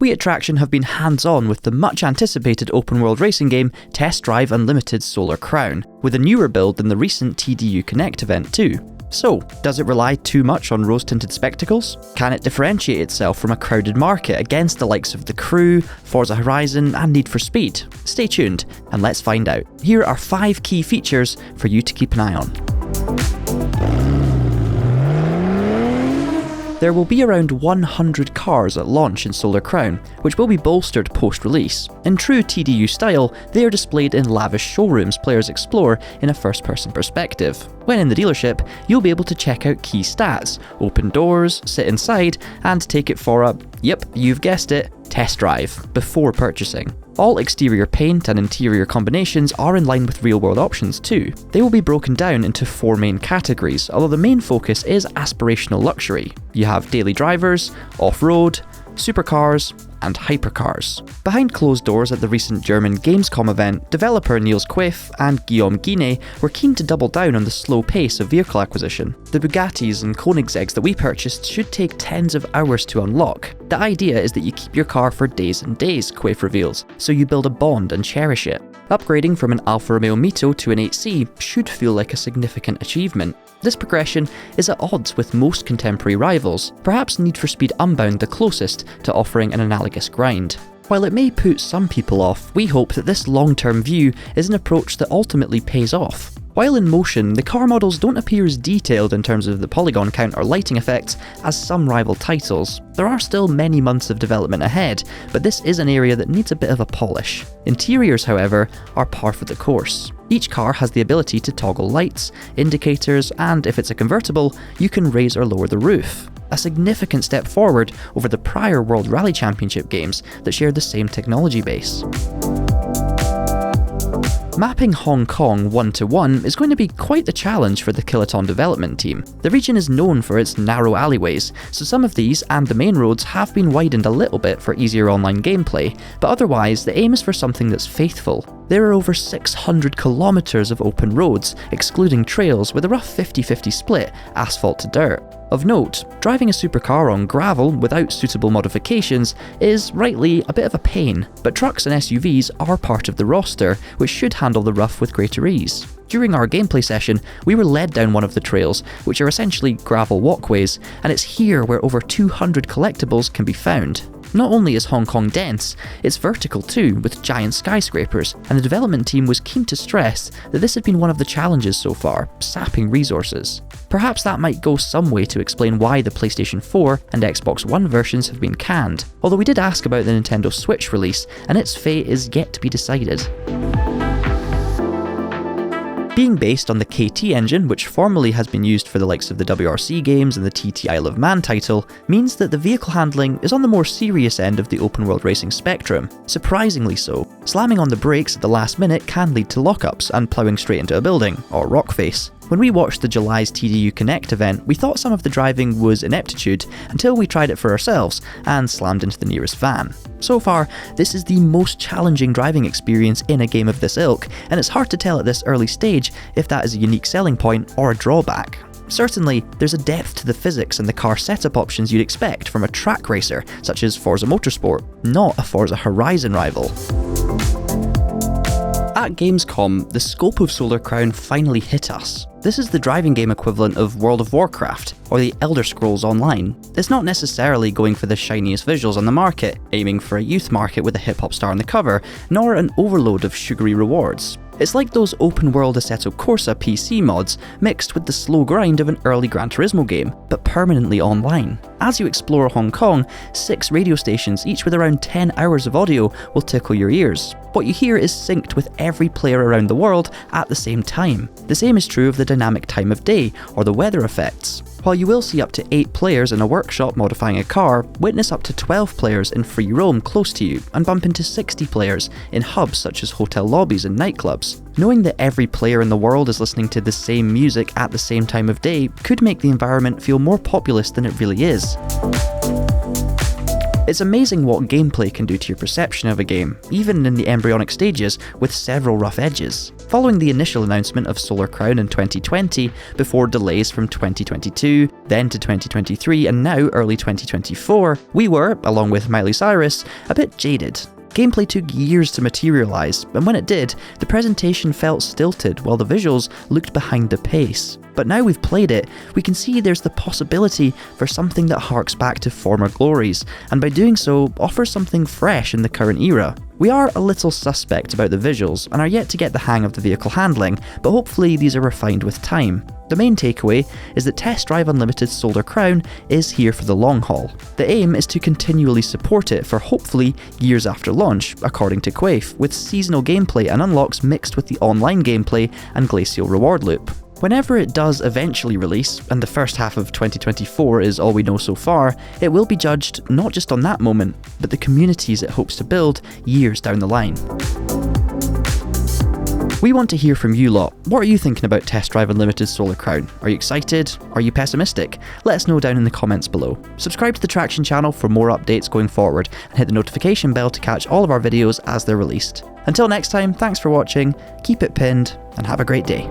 We at Traxion have been hands-on with the much-anticipated open-world racing game Test Drive Unlimited's Solar Crown, with a newer build than the recent TDU Connect event too. So, does it rely too much on rose-tinted spectacles? Can it differentiate itself from a crowded market against the likes of The Crew, Forza Horizon and Need for Speed? Stay tuned, and let's find out. Here are 5 key features for you to keep an eye on. There will be around 100 cars at launch in Solar Crown, which will be bolstered post-release. In true TDU style, they are displayed in lavish showrooms players explore in a first-person perspective. When in the dealership, you'll be able to check out key stats, open doors, sit inside, and take it for a, yep, you've guessed it, test drive, before purchasing. All exterior paint and interior combinations are in line with real-world options too. They will be broken down into 4 main categories, although the main focus is aspirational luxury. You have daily drivers, off-road, supercars, and hypercars. Behind closed doors at the recent German Gamescom event, developer Niels Quaife and Guillaume Guinet were keen to double down on the slow pace of vehicle acquisition. The Bugattis and Koenigsegg's that we purchased should take tens of hours to unlock. The idea is that you keep your car for days and days, Quaife reveals, so you build a bond and cherish it. Upgrading from an Alfa Romeo Mito to an 8C should feel like a significant achievement. This progression is at odds with most contemporary rivals, perhaps Need for Speed Unbound the closest to offering an analogous grind. While it may put some people off, we hope that this long-term view is an approach that ultimately pays off. While in motion, the car models don't appear as detailed in terms of the polygon count or lighting effects as some rival titles. There are still many months of development ahead, but this is an area that needs a bit of a polish. Interiors, however, are par for the course. Each car has the ability to toggle lights, indicators, and if it's a convertible, you can raise or lower the roof. A significant step forward over the prior World Rally Championship games that shared the same technology base. Mapping Hong Kong 1-to-1 is going to be quite the challenge for the Kiloton development team. The region is known for its narrow alleyways, so some of these and the main roads have been widened a little bit for easier online gameplay, but otherwise the aim is for something that's faithful. There are over 600 kilometers of open roads, excluding trails, with a rough 50-50 split, asphalt to dirt. Of note, driving a supercar on gravel without suitable modifications is, rightly, a bit of a pain, but trucks and SUVs are part of the roster, which should handle the rough with greater ease. During our gameplay session, we were led down one of the trails, which are essentially gravel walkways, and it's here where over 200 collectibles can be found. Not only is Hong Kong dense, it's vertical too, with giant skyscrapers, and the development team was keen to stress that this had been one of the challenges so far, sapping resources. Perhaps that might go some way to explain why the PlayStation 4 and Xbox One versions have been canned, although we did ask about the Nintendo Switch release, and its fate is yet to be decided. Being based on the KT engine, which formerly has been used for the likes of the WRC games and the TT Isle of Man title, means that the vehicle handling is on the more serious end of the open world racing spectrum. Surprisingly so. Slamming on the brakes at the last minute can lead to lockups and ploughing straight into a building, or rock face. When we watched the July's TDU Connect event, we thought some of the driving was ineptitude until we tried it for ourselves and slammed into the nearest van. So far, this is the most challenging driving experience in a game of this ilk, and it's hard to tell at this early stage if that is a unique selling point or a drawback. Certainly, there's a depth to the physics and the car setup options you'd expect from a track racer such as Forza Motorsport, not a Forza Horizon rival. At Gamescom, the scope of Solar Crown finally hit us. This is the driving game equivalent of World of Warcraft, or the Elder Scrolls Online. It's not necessarily going for the shiniest visuals on the market, aiming for a youth market with a hip-hop star on the cover, nor an overload of sugary rewards. It's like those open-world Assetto Corsa PC mods mixed with the slow grind of an early Gran Turismo game, but permanently online. As you explore Hong Kong, 6 radio stations, each with around 10 hours of audio, will tickle your ears. What you hear is synced with every player around the world at the same time. The same is true of the dynamic time of day, or the weather effects. While you will see up to 8 players in a workshop modifying a car, witness up to 12 players in free roam close to you, and bump into 60 players in hubs such as hotel lobbies and nightclubs. Knowing that every player in the world is listening to the same music at the same time of day could make the environment feel more populous than it really is. It's amazing what gameplay can do to your perception of a game, even in the embryonic stages with several rough edges. Following the initial announcement of Solar Crown in 2020, before delays from 2022, then to 2023 and now early 2024, we were, along with Miley Cyrus, a bit jaded. Gameplay took years to materialise, and when it did, the presentation felt stilted while the visuals looked behind the pace. But now we've played it, we can see there's the possibility for something that harks back to former glories, and by doing so, offers something fresh in the current era. We are a little suspect about the visuals, and are yet to get the hang of the vehicle handling, but hopefully these are refined with time. The main takeaway is that Test Drive Unlimited's Solar Crown is here for the long haul. The aim is to continually support it for hopefully years after launch, according to Quaife, with seasonal gameplay and unlocks mixed with the online gameplay and glacial reward loop. Whenever it does eventually release, and the first half of 2024 is all we know so far, it will be judged not just on that moment, but the communities it hopes to build years down the line. We want to hear from you lot. What are you thinking about Test Drive Unlimited's Solar Crown? Are you excited? Are you pessimistic? Let us know down in the comments below. Subscribe to the Traxion channel for more updates going forward, and hit the notification bell to catch all of our videos as they're released. Until next time, thanks for watching, keep it pinned, and have a great day.